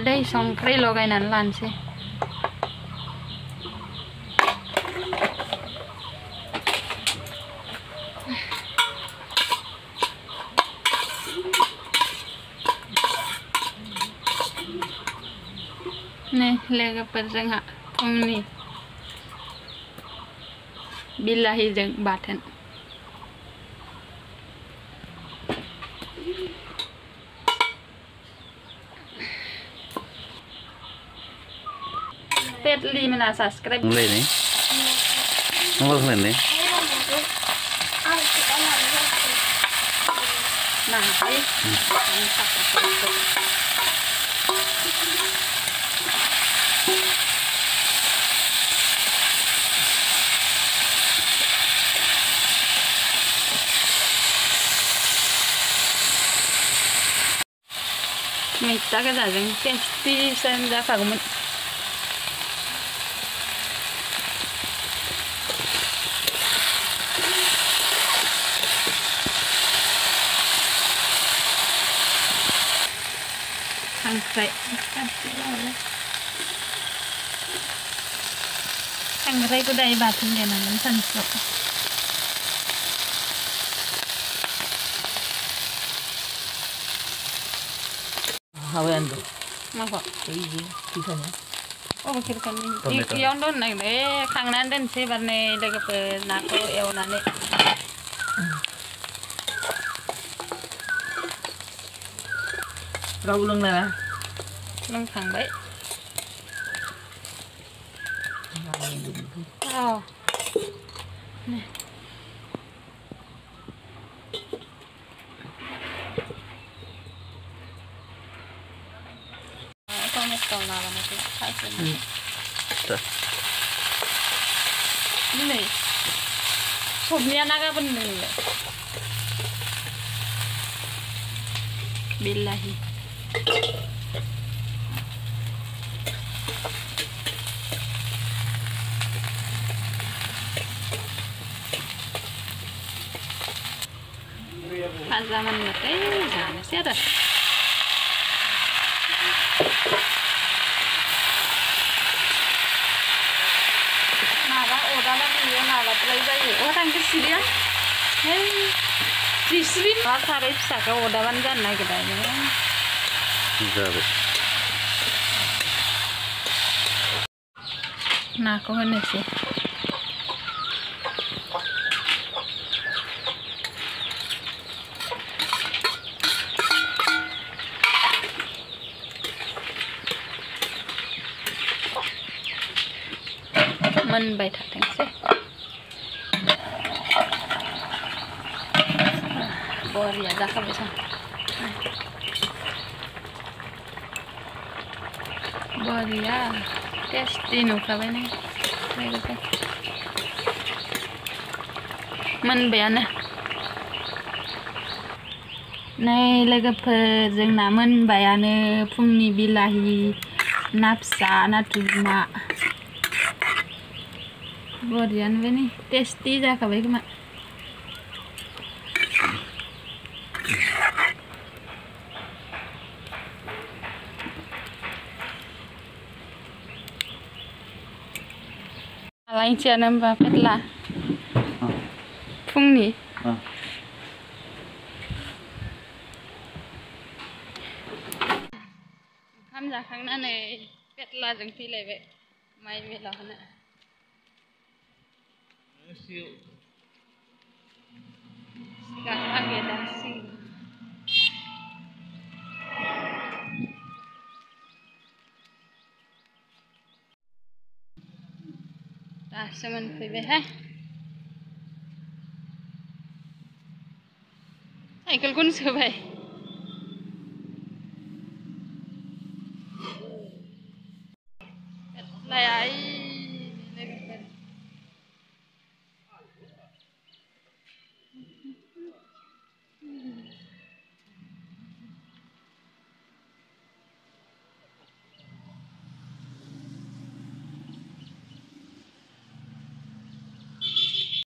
हालदै संख्रि लगायनानै लानोसै nih लोगोफोर जोंहा फुंनि बिलाहिजों बाथोन Pedli mana subscribe mulai nih mulai nih nah ini minta ke dalam pasti saya kagum Sangrai ko dai batin din naman sanso. Hawayan tuh. Mako. Ini kisahnya. Oh, kirkan ni. Iyon don nag khangnan den se barne daga pe nako ewnane. Rau ulang na. Long khang bai. Oh. Nih. Tomat kau nalar nanti. Ini. Sobnya naga bener. Billahi. Zaman nete jangan sih ada. Nara udah lagi ya nara pelajari. Orang kesini hei siswi tarik saka udah banjan lagi dah ya. Jadi. Nah kau ini sih. मन बैठा थे से बढ़िया देखा बेचा बढ़िया टेस्टी नुखा बने मन बयान नै लोगोफोर जोंना मोनबायानो फुंनि बिलाहि ना फिसा नाथुर ना Borian ini tasty जाखाबाय खोमा लायनोसैयानो होमबा फेटला फुंनि ओंखाम जाखांनानै फेटलाजों फैलायबाय माइ मिलाव होनो Gampang ya dasi. Dah semen febe ha. Cycle kun sebai.